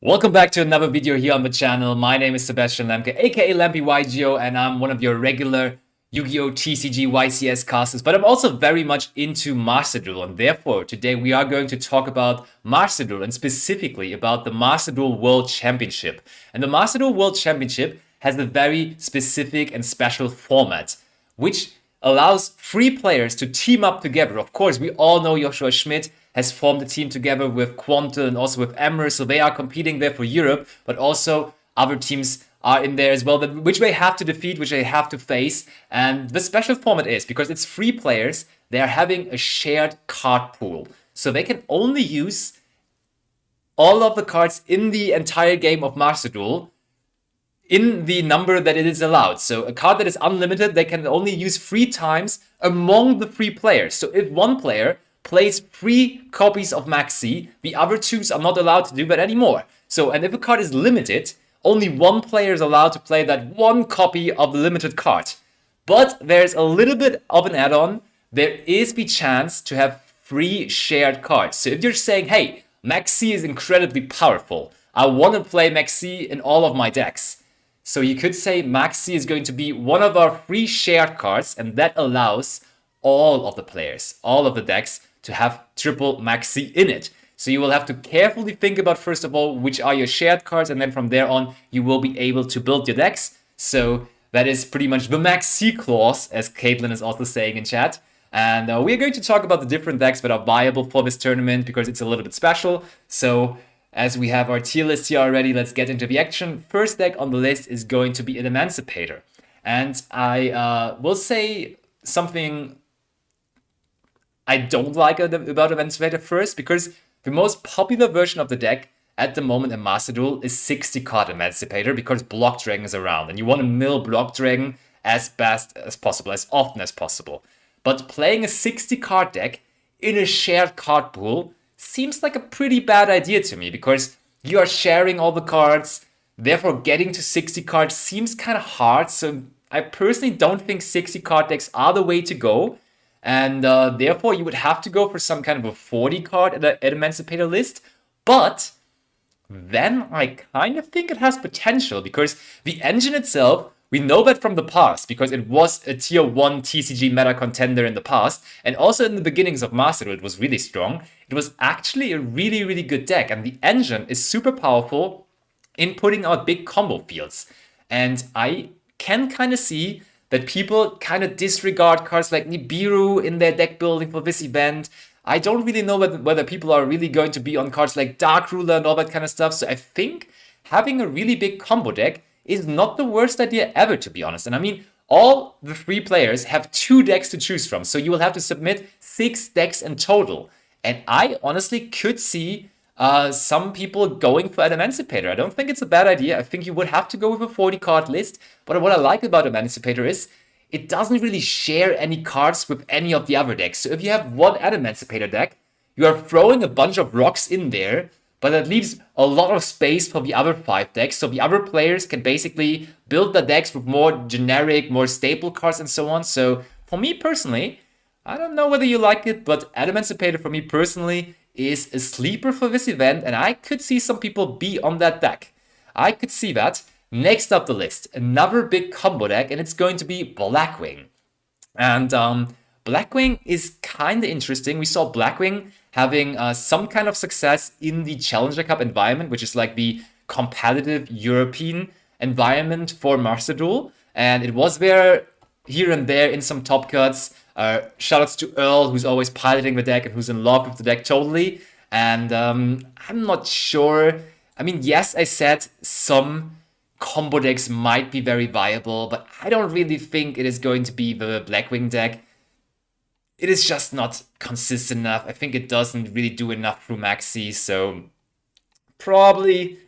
Welcome back to another video here on the channel. My name is Sebastian Lemke, aka LampyYGO, and I'm one of your regular Yu-Gi-Oh! TCG YCS casters, but I'm also very much into Master Duel, and therefore today we are going to talk about Master Duel, and specifically about the Master Duel World Championship. And the Master Duel World Championship has a very specific and special format, which allows 3 players to team up together. Of course, we all know Joshua Schmidt has formed a team together with Quantel and also with Emmer, so they are competing there for Europe, but also other teams are in there as well, which they have to defeat, which they have to face. And the special format is, because it's 3 players, they are having a shared card pool. So they can only use all of the cards in the entire game of Master Duel in the number that it is allowed. So a card that is unlimited, they can only use 3 times among the 3 players. So if one player plays 3 copies of Maxi, the other 2s are not allowed to do that anymore. So, and if a card is limited, only 1 player is allowed to play that 1 copy of the limited card. But there's a little bit of an add-on. There is the chance to have 3 shared cards. So if you're saying, hey, Maxi is incredibly powerful, I want to play Maxi in all of my decks. So you could say Maxi is going to be one of our 3 shared cards, and that allows all of the players, all of the decks, to have triple Maxi in it. So you will have to carefully think about, first of all, which are your shared cards, and then from there on, you will be able to build your decks. So that is pretty much the Maxi clause, as Caitlin is also saying in chat. And we're going to talk about the different decks that are viable for this tournament, because it's a little bit special. So as we have our tier list here already, let's get into the action. First deck on the list is going to be an Emancipator. And I will say something I don't like about Emancipator first, because the most popular version of the deck at the moment in Master Duel is 60 card Emancipator, because Block Dragon is around, and you want to mill Block Dragon as fast as possible, as often as possible. But playing a 60 card deck in a shared card pool seems like a pretty bad idea to me, because you are sharing all the cards, therefore getting to 60 cards seems kind of hard, so I personally don't think 60 card decks are the way to go. And therefore, you would have to go for some kind of a 40 card at Emancipator list. But then I kind of think it has potential, because the engine itself, we know that from the past, because it was a tier 1 TCG meta contender in the past. And also in the beginnings of Master Duel, it was really strong. It was actually a really, really good deck. And the engine is super powerful in putting out big combo fields. And I can kind of see that people kind of disregard cards like Nibiru in their deck building for this event. I don't really know whether people are really going to be on cards like Dark Ruler and all that kind of stuff. So I think having a really big combo deck is not the worst idea ever, to be honest. And I mean, all the 3 players have 2 decks to choose from. So you will have to submit 6 decks in total. And I honestly could see some people going for an Emancipator. I don't think it's a bad idea. I think you would have to go with a 40 card list. But what I like about Emancipator is it doesn't really share any cards with any of the other decks. So if you have one Emancipator deck, you are throwing a bunch of rocks in there, but that leaves a lot of space for the other 5 decks. So the other players can basically build the decks with more generic, more staple cards and so on. So for me personally, I don't know whether you like it, but Emancipator for me personally is a sleeper for this event, and I could see some people be on that deck. I could see that. Next up the list, another big combo deck, and it's going to be Blackwing. And Blackwing is kind of interesting. We saw Blackwing having some kind of success in the Challenger Cup environment, which is like the competitive European environment for Master Duel. And it was there here and there in some top cuts. Shoutouts to Earl, who's always piloting the deck and who's in love with the deck totally. And I'm not sure. I mean, yes, I said some combo decks might be very viable, but I don't really think it is going to be the Blackwing deck. It is just not consistent enough. I think it doesn't really do enough through Maxi, so probably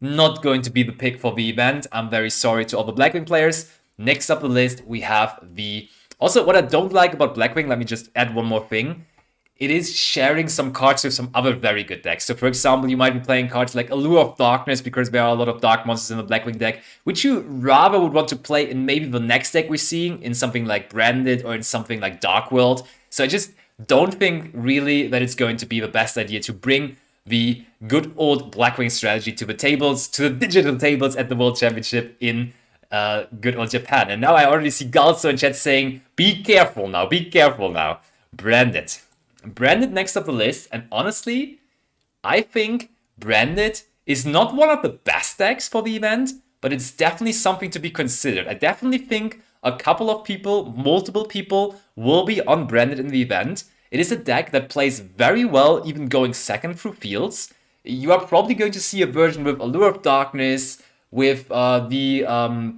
not going to be the pick for the event. I'm very sorry to all the Blackwing players. Next up the list, we have the... Also, what I don't like about Blackwing, let me just add one more thing. It is sharing some cards with some other very good decks. So, for example, you might be playing cards like Allure of Darkness, because there are a lot of dark monsters in the Blackwing deck, which you rather would want to play in maybe the next deck we're seeing, in something like Branded or in something like Dark World. So I just don't think really that it's going to be the best idea to bring the good old Blackwing strategy to the tables, to the digital tables at the World Championship in good old Japan. And now I already see Galso in chat saying, be careful now, be careful now. Branded. Branded next up the list, and honestly, I think Branded is not one of the best decks for the event, but it's definitely something to be considered. I definitely think a couple of people, multiple people, will be unbranded in the event. It is a deck that plays very well, even going second through fields. You are probably going to see a version with Allure of Darkness, with the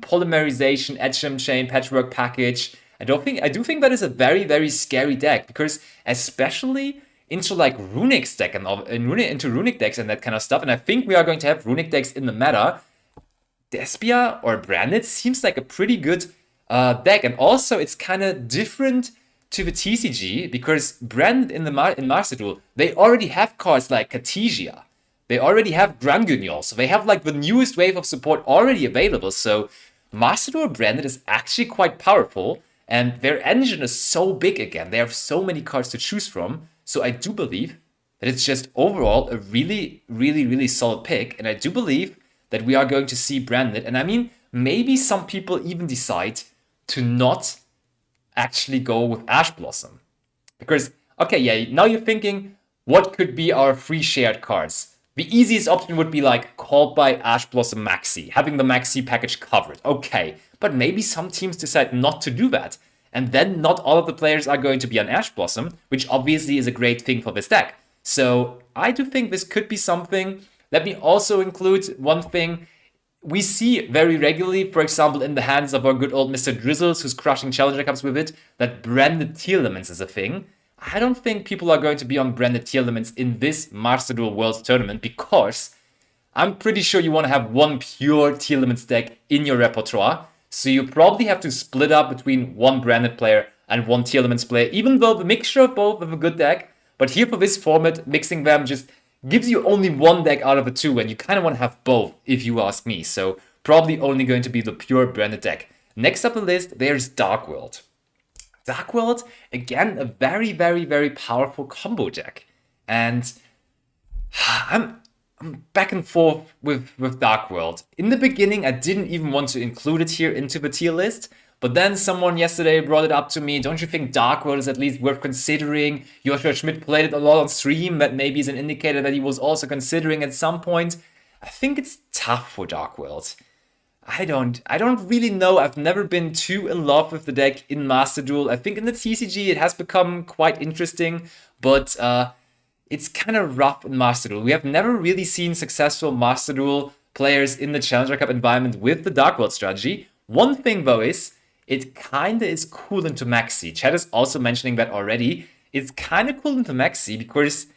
Polymerization, Etchem Chain, Patchwork package. I do think that is a very, very scary deck, because especially into like Runic deck and into Runic decks and that kind of stuff. And I think we are going to have Runic decks in the meta. Despia or Branded seems like a pretty good deck, and also it's kind of different to the TCG because Branded in Master Duel, they already have cards like Cartesia, they already have Granguignol, so they have like the newest wave of support already available. So Master Duel Branded is actually quite powerful, and their engine is so big again. They have so many cards to choose from. So I do believe that it's just overall a really, really, really solid pick, and I do believe that we are going to see Branded. And I mean, maybe some people even decide to not actually go with Ash Blossom. Because, okay, yeah, now you're thinking, what could be our free shared cards? The easiest option would be like Called by Ash Blossom Maxi, having the Maxi package covered. Okay, but maybe some teams decide not to do that. And then not all of the players are going to be on Ash Blossom, which obviously is a great thing for this deck. So I do think this could be something. Let me also include one thing. We see very regularly, for example, in the hands of our good old Mr. Drizzles, who's crushing Challenger Cups with it, that branded tier limits is a thing. I don't think people are going to be on branded tier limits in this Master Duel Worlds tournament, because I'm pretty sure you want to have one pure tier limits deck in your repertoire. So you probably have to split up between one branded player and one tier limits player, even though the mixture of both is a good deck. But here for this format, mixing them just gives you only one deck out of the two, and you kind of want to have both, if you ask me. So probably only going to be the pure branded deck. Next up the list, there's Dark World. Dark World, again, a very, very, very powerful combo deck. And I'm back and forth with Dark World. In the beginning, I didn't even want to include it here into the tier list, but then someone yesterday brought it up to me. Don't you think Dark World is at least worth considering? Joshua Schmidt played it a lot on stream. That maybe is an indicator that he was also considering at some point. I think it's tough for Dark World. I don't really know. I've never been too in love with the deck in Master Duel. I think in the TCG it has become quite interesting, but it's kind of rough in Master Duel. We have never really seen successful Master Duel players in the Challenger Cup environment with the Dark World strategy. One thing though is, it kinda is cool into Maxi. Chad is also mentioning that already. It's kinda cool into Maxi because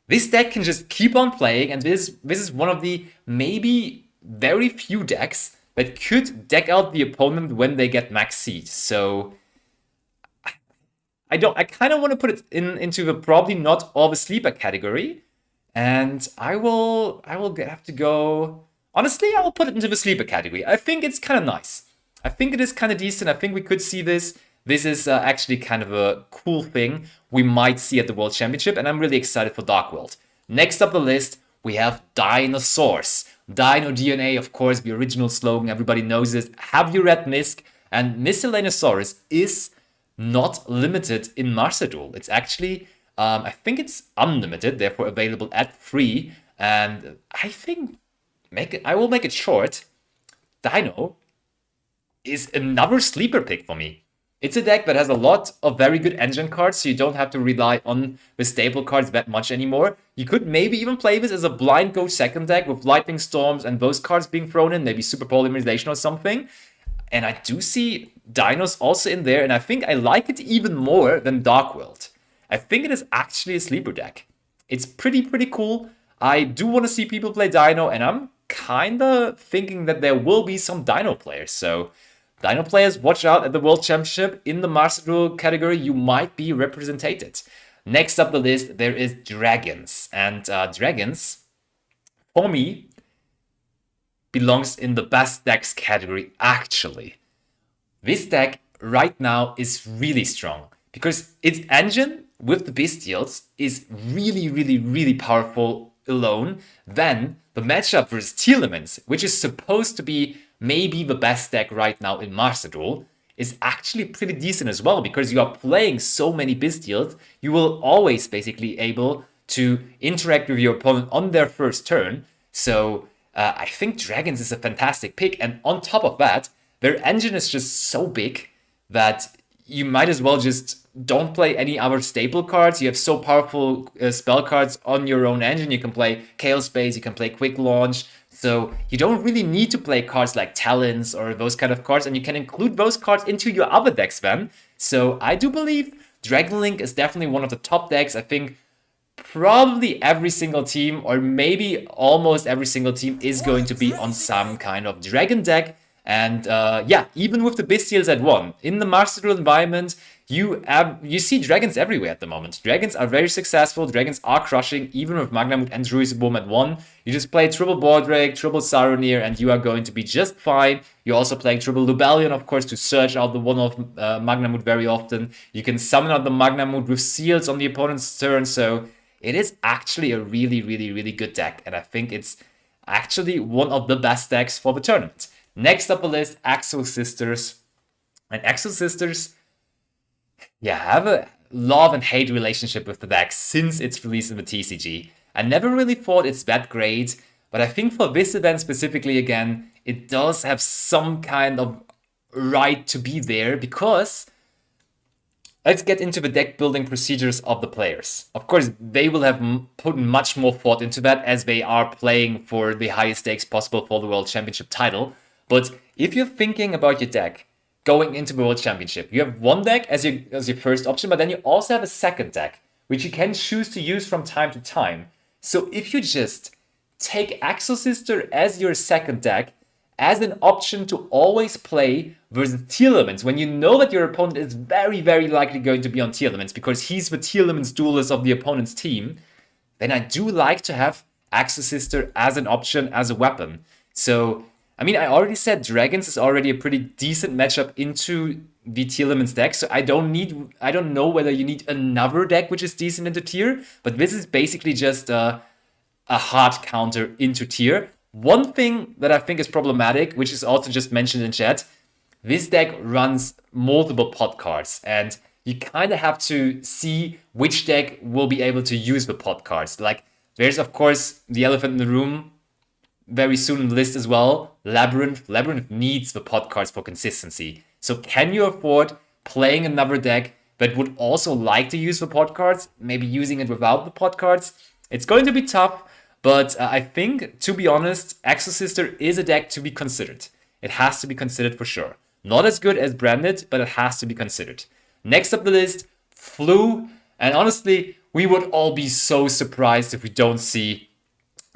this deck can just keep on playing, and this is one of the maybe very few decks that could deck out the opponent when they get Maxi. So I kind of want to put it into the probably not all the sleeper category, and I will have to go. Honestly, I will put it into the sleeper category. I think it's kind of nice. I think it is kind of decent. I think we could see this. This is actually kind of a cool thing we might see at the World Championship, and I'm really excited for Dark World. Next up the list, we have Dinosaurs. Dino DNA, of course, the original slogan, everybody knows it. Have you read Misk? And Miscellaneosaurus is not limited in Master Duel. It's actually, I think it's unlimited, therefore available at free. And I think, I will make it short, Dino is another sleeper pick for me. It's a deck that has a lot of very good engine cards, so you don't have to rely on the staple cards that much anymore. You could maybe even play this as a blind go second deck with Lightning Storms and those cards being thrown in, maybe Super Polymerization or something. And I do see Dinos also in there, and I think I like it even more than Dark World. I think it is actually a sleeper deck. It's pretty cool. I do want to see people play Dino, and I'm kinda thinking that there will be some Dino players, so Dino players, watch out at the World Championship. In the Master Duel category, you might be represented. Next up the list, there is Dragons. And Dragons, for me, belongs in the best decks category, actually. This deck right now is really strong because its engine with the Bestials is really powerful alone, then the matchup versus Telemans, which is supposed to be maybe the best deck right now in Master Duel, is actually pretty decent as well, because you are playing so many Bystials, you will always basically able to interact with your opponent on their first turn. So I think Dragons is a fantastic pick, and on top of that, their engine is just so big that you might as well just don't play any other staple cards. You have so powerful spell cards on your own engine. You can play Chaos Space, you can play Quick Launch, so you don't really need to play cards like Talons or those kind of cards, and you can include those cards into your other decks then. So I do believe Dragonlink is definitely one of the top decks. I think probably every single team, or maybe almost every single team, is going to be on some kind of Dragon deck. And yeah, even with the Bystials at 1, in the Master Duel environment, you see Dragons everywhere at the moment. Dragons are very successful, Dragons are crushing, even with Magnamut and Druiseboom at 1. You just play triple Bordrake, triple Saronir, and you are going to be just fine. You're also playing triple Lubellion, of course, to search out the one of Magnamut very often. You can summon out the Magnamut with Seals on the opponent's turn, so it is actually a really, really, really good deck, and I think it's actually one of the best decks for the tournament. Next up the list, Axel Sisters. And Axel Sisters, yeah, have a love and hate relationship with the deck since its release in the TCG. I never really thought it's that great, but I think for this event specifically, again, it does have some kind of right to be there, because let's get into the deck building procedures of the players. Of course, they will have put much more thought into that, as they are playing for the highest stakes possible for the World Championship title. But if you're thinking about your deck going into the World Championship, you have one deck as your first option, but then you also have a second deck, which you can choose to use from time to time. So if you just take Axel Sister as your second deck, as an option to always play versus Telemans, when you know that your opponent is very, very likely going to be on Telemans, because he's the Telemans duelist of the opponent's team, then I do like to have Axel Sister as an option, as a weapon. So I mean, I already said Dragons is already a pretty decent matchup into the Telemans deck, so I don't know whether you need another deck which is decent into tier, but this is basically just a hard counter into tier. One thing that I think is problematic, which is also just mentioned in chat, this deck runs multiple pot cards, and you kind of have to see which deck will be able to use the pot cards. Like, there's of course the elephant in the room, very soon in the list as well, Labyrinth. Labyrinth needs the pot cards for consistency. So can you afford playing another deck that would also like to use the pot cards, maybe using it without the pot cards? It's going to be tough, but I think, to be honest, Axel Sister is a deck to be considered. It has to be considered for sure. Not as good as Branded, but it has to be considered. Next up the list, Flu. And honestly, we would all be so surprised if we don't see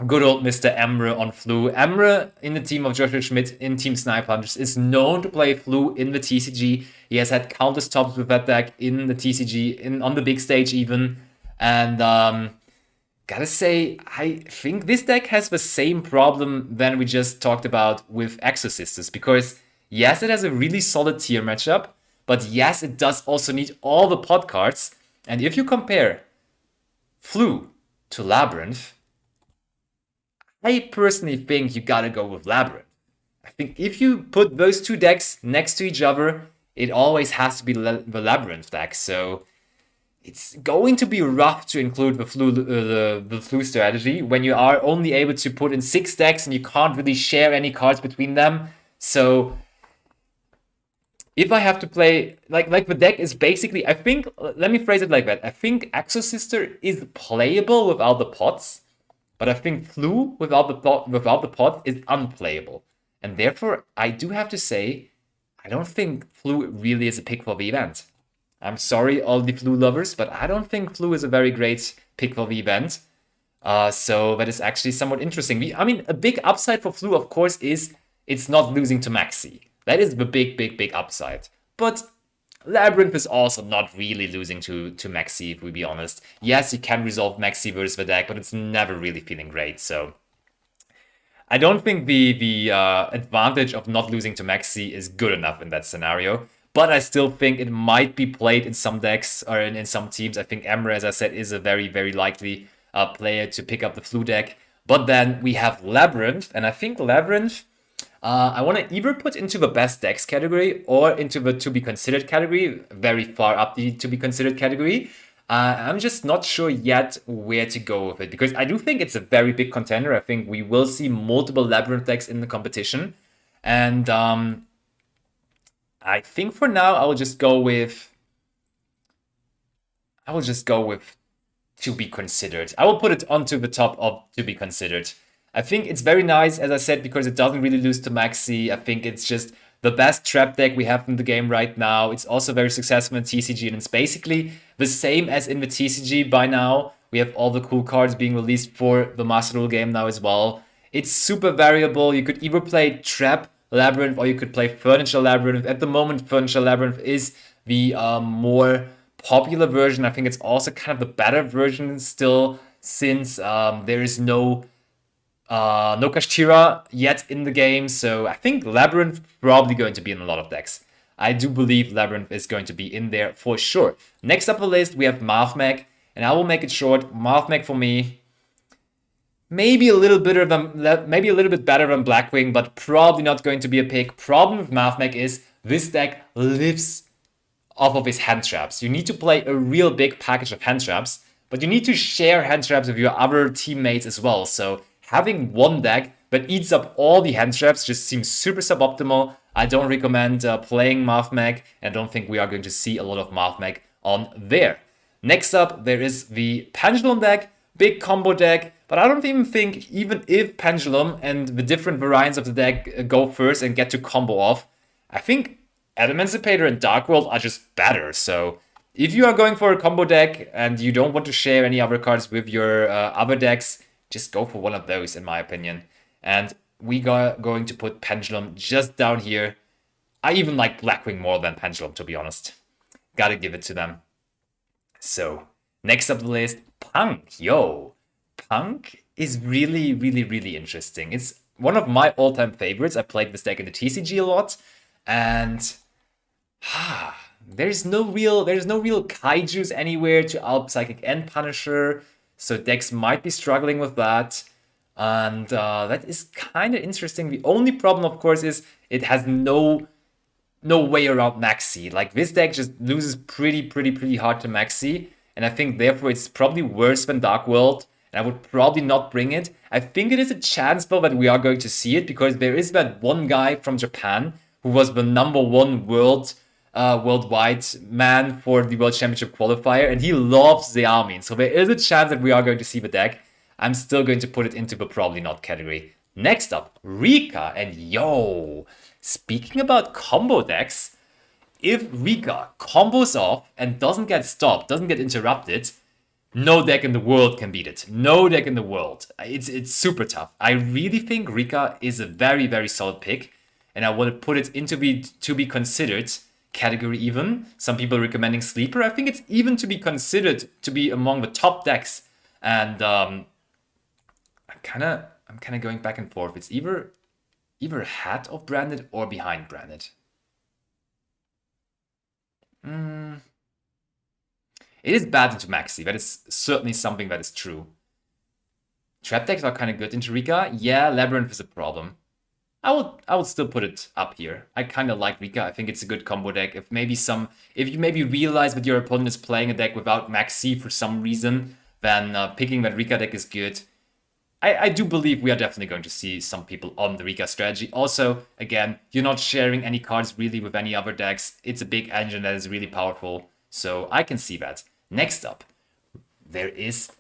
good old Mr. Emre on Flu. Emre, in the team of Joshua Schmidt in Team Snipe Hunters, is known to play Flu in the TCG. He has had countless tops with that deck in the TCG, on the big stage even. And gotta say, I think this deck has the same problem than we just talked about with Axel Sisters, because yes, it has a really solid tier matchup, but yes, it does also need all the pot cards. And if you compare Flu to Labyrinth, I personally think you gotta go with Labyrinth. I think if you put those two decks next to each other, it always has to be the Labyrinth deck. So it's going to be rough to include the Flu strategy when you are only able to put in 6 decks and you can't really share any cards between them. So if I have to play, like the deck is basically, I think, let me phrase it like that. I think Axel Sister is playable without the pots, but I think Flu without the pot is unplayable. And therefore, I do have to say, I don't think Flu really is a pick for the event. I'm sorry, all the Flu lovers, but I don't think Flu is a very great pick for the event. So that is actually somewhat interesting. I mean, a big upside for Flu, of course, is it's not losing to Maxi. That is the big upside. But Labyrinth is also not really losing to Maxi, if we be honest. Yes, you can resolve Maxi versus the deck, but it's never really feeling great. So I don't think the advantage of not losing to Maxi is good enough in that scenario. But I still think it might be played in some decks or in some teams. I think Emre, as I said, is a very likely player to pick up the Flu deck. But then we have Labyrinth, and I think Labyrinth, I want to either put into the best decks category or into the to be considered category, very far up the to be considered category. I'm just not sure yet where to go with it, because I do think it's a very big contender. I think we will see multiple Labyrinth decks in the competition. And I think for now I will just go with to be considered. I will put it onto the top of to be considered. I think it's very nice, as I said, because it doesn't really lose to Maxi. I think it's just the best trap deck we have in the game right now. It's also very successful in TCG, and it's basically the same as in the TCG by now. We have all the cool cards being released for the Master Duel game now as well. It's super variable. You could either play Trap Labyrinth or you could play Furniture Labyrinth. At the moment, Furniture Labyrinth is the more popular version. I think it's also kind of the better version still, since there is no Kashtira yet in the game, so I think Labyrinth probably going to be in a lot of decks. I do believe Labyrinth is going to be in there for sure. Next up the list, we have Mathmech, and I will make it short. Mathmech for me, maybe a little bit better than Blackwing, but probably not going to be a pick. Problem with Mathmech is this deck lives off of his hand traps. You need to play a real big package of hand traps, but you need to share hand traps with your other teammates as well. So having one deck that eats up all the hand traps just seems super suboptimal. I don't recommend playing Mathmech, and I don't think we are going to see a lot of Mathmech on there. Next up, there is the Pendulum deck, big combo deck, but I don't even think, even if Pendulum and the different variants of the deck go first and get to combo off, I think Emancipator and Dark World are just better. So if you are going for a combo deck and you don't want to share any other cards with your other decks, just go for one of those, in my opinion. And we are going to put Pendulum just down here. I even like Blackwing more than Pendulum, to be honest. Gotta give it to them. So, next up the list, Punk. Yo, Punk is really, really, really interesting. It's one of my all-time favorites. I played this deck in the TCG a lot, and there's no real Kaijus anywhere to Alp Psychic and Punisher. So decks might be struggling with that, and that is kind of interesting. The only problem, of course, is it has no way around Maxi. Like, this deck just loses pretty hard to Maxi, and I think therefore it's probably worse than Dark World, and I would probably not bring it. I think it is a chance though that we are going to see it, because there is that one guy from Japan who was the #1 worldwide man for the World Championship qualifier, and he loves the army. So there is a chance that we are going to see the deck. I'm still going to put it into the probably not category. Next up, Rika. And yo, speaking about combo decks, if Rika combos off and doesn't get stopped, doesn't get interrupted, no deck in the world can beat it. No deck in the world. It's super tough. I really think Rika is a very, very solid pick, and I want to put it into the to be considered category even. Some people are recommending Sleeper. I think it's even to be considered to be among the top decks. And I'm kind of going back and forth. It's either ahead of branded or behind branded. It is bad into Maxi. That is certainly something that is true. Trap decks are kind of good into Rika. Yeah, Labyrinth is a problem. I will still put it up here. I kind of like Rika. I think it's a good combo deck. If you maybe realize that your opponent is playing a deck without Maxi for some reason, then picking that Rika deck is good. I do believe we are definitely going to see some people on the Rika strategy. Also, again, you're not sharing any cards really with any other decks. It's a big engine that is really powerful, so I can see that. Next up, there is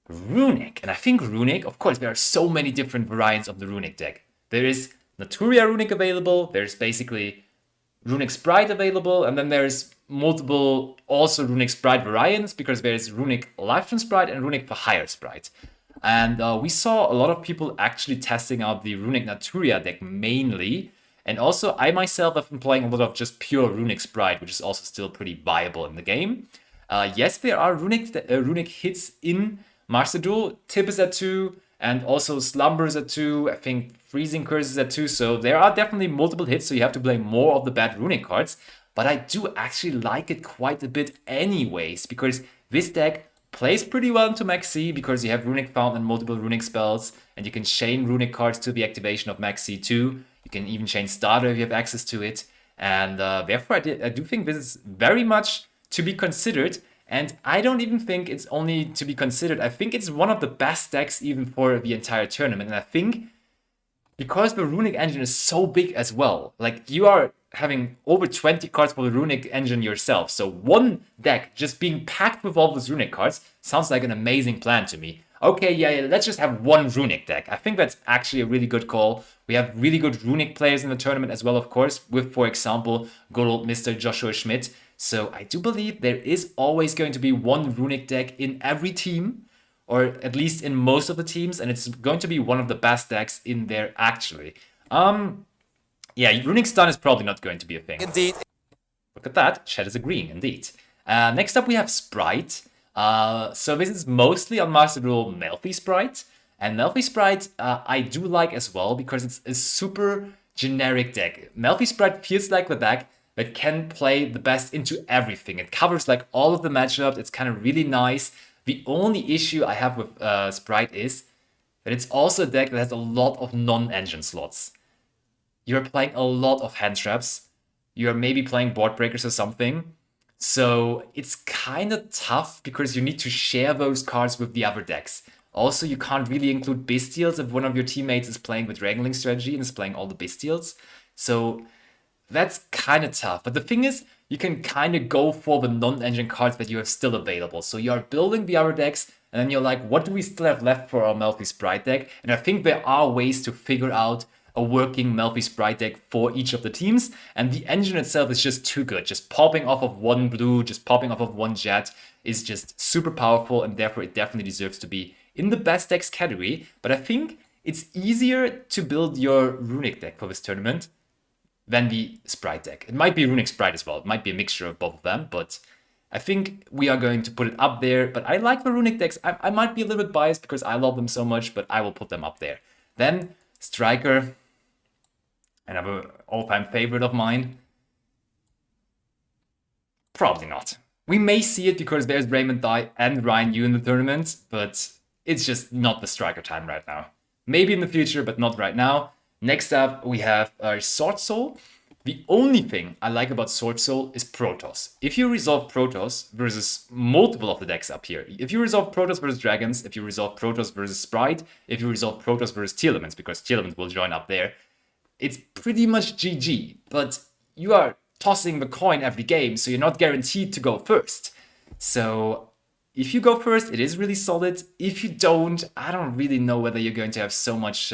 Runic. And I think Runic, of course, there are so many different variants of the Runic deck. There is Naturia Runic available, there's basically Runic Sprite available, and then there's multiple also Runic Sprite variants, because there's Runic Lifetime Sprite and Runic for Hire Sprite. And we saw a lot of people actually testing out the Runic Naturia deck mainly, and also I myself have been playing a lot of just pure Runic Sprite, which is also still pretty viable in the game. Yes, there are Runic hits in Master Duel. Tip is at 2, and also Slumber is at 2. I think Freezing Curse is at 2, so there are definitely multiple hits, so you have to play more of the bad Runic cards. But I do actually like it quite a bit anyways, because this deck plays pretty well into Max C because you have Runic Fountain and multiple Runic spells, and you can chain Runic cards to the activation of Max C too. You can even chain Starter if you have access to it. And therefore, I do think this is very much to be considered. And I don't even think it's only to be considered. I think it's one of the best decks even for the entire tournament. And I think because the Runic engine is so big as well, like you are having over 20 cards for the Runic engine yourself. So one deck just being packed with all those Runic cards sounds like an amazing plan to me. Okay, yeah, let's just have one Runic deck. I think that's actually a really good call. We have really good Runic players in the tournament as well, of course, with, for example, good old Mr. Joshua Schmidt. So I do believe there is always going to be one Runic deck in every team, or at least in most of the teams, and it's going to be one of the best decks in there, actually. Yeah, Runic Stun is probably not going to be a thing. Indeed. Look at that, Chat is agreeing, indeed. Next up we have Sprite. So this is mostly on Master Duel Melfi Sprite. And Melfi Sprite I do like as well because it's a super generic deck. Melfi Sprite feels like the deck that can play the best into everything. It covers like all of the matchups. It's kind of really nice. The only issue I have with Sprite is that it's also a deck that has a lot of non-engine slots. You're playing a lot of hand traps. You're maybe playing board breakers or something. So it's kind of tough because you need to share those cards with the other decks. Also, you can't really include Bestials if one of your teammates is playing with Dragonlink strategy and is playing all the Bestials. So that's kind of tough. But the thing is, you can kind of go for the non-engine cards that you have still available. So you're building the other decks, and then you're like, what do we still have left for our Melfi Sprite deck? And I think there are ways to figure out a working Melfi Sprite deck for each of the teams, and the engine itself is just too good. Just popping off of one blue, just popping off of one jet is just super powerful, and therefore it definitely deserves to be in the best decks category. But I think it's easier to build your Runic deck for this tournament than the Sprite deck. It might be Runic Sprite as well. It might be a mixture of both of them, but I think we are going to put it up there. But I like the Runic decks. I might be a little bit biased because I love them so much, but I will put them up there. Then Striker, another all-time favorite of mine. Probably not. We may see it because there's Raymond Dye and Ryan Yu in the tournament, but it's just not the Striker time right now. Maybe in the future, but not right now. Next up, we have Sword Soul. The only thing I like about Sword Soul is Protoss. If you resolve Protoss versus multiple of the decks up here, if you resolve Protoss versus Dragons, if you resolve Protoss versus Sprite, if you resolve Protoss versus Telements, because Telements will join up there, it's pretty much GG, but you are tossing the coin every game, so you're not guaranteed to go first. So if you go first, it is really solid. If you don't, I don't really know whether you're going to have so much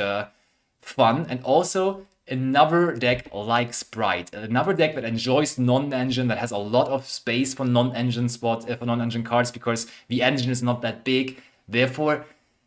fun. And also another deck like Sprite, another deck that enjoys non-engine, that has a lot of space for non-engine spots, for non-engine cards, because the engine is not that big. Therefore,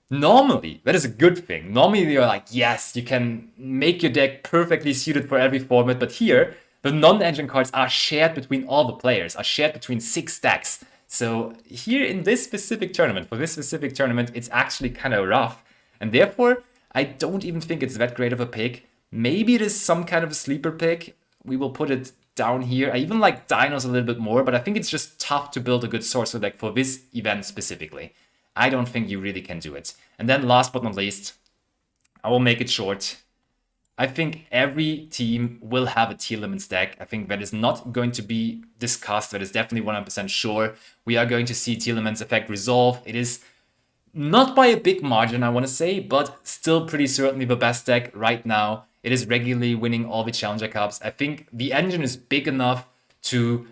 normally, that is a good thing. Normally, you're like, yes, you can make your deck perfectly suited for every format. But here, the non-engine cards are shared between all the players, are shared between 6 decks. So here in this specific tournament, for this specific tournament, it's actually kind of rough. And therefore, I don't even think it's that great of a pick. Maybe it is some kind of a sleeper pick. We will put it down here. I even like Dinos a little bit more, but I think it's just tough to build a good Sorcerer deck for this event specifically. I don't think you really can do it. And then last but not least, I will make it short. I think every team will have a Telements deck. I think that is not going to be discussed. That is definitely 100% sure. We are going to see Telements effect resolve. It is not by a big margin, I want to say, but still pretty certainly the best deck right now. It is regularly winning all the Challenger Cups. I think the engine is big enough to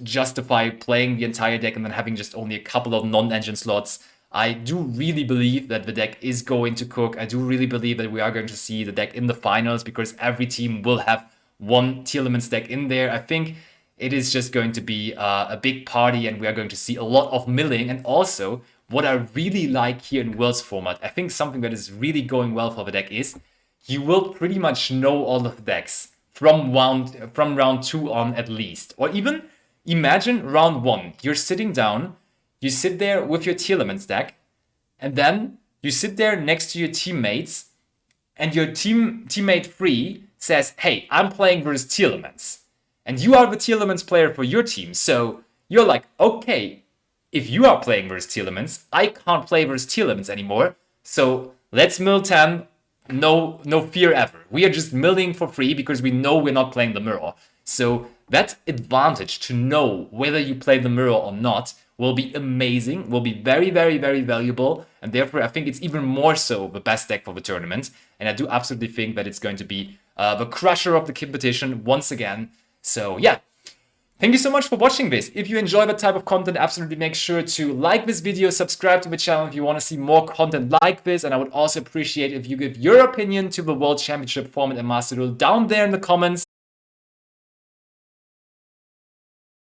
justify playing the entire deck and then having just only a couple of non-engine slots. I do really believe that the deck is going to cook. I do really believe that we are going to see the deck in the finals because every team will have one Telements deck in there. I think it is just going to be a big party and we are going to see a lot of milling. And also, what I really like here in Worlds format, I think something that is really going well for the deck is you will pretty much know all of the decks from round 2 on at least. Or even imagine round 1. You're sitting down, you sit there with your Telements deck, and then you sit there next to your teammates, and your teammate 3 says, hey, I'm playing versus Telements. And you are the Telements player for your team. So you're like, okay, if you are playing versus tier limits, I can't play versus tier limits anymore. So let's mill 10. No fear ever. We are just milling for free because we know we're not playing the mirror. So that advantage to know whether you play the mirror or not will be amazing, will be very, very, very valuable. And therefore, I think it's even more so the best deck for the tournament. And I do absolutely think that it's going to be the crusher of the competition once again. So yeah. Thank you so much for watching this. If you enjoy that type of content, absolutely make sure to like this video, subscribe to the channel if you want to see more content like this. And I would also appreciate if you give your opinion to the World Championship format and Master Duel down there in the comments.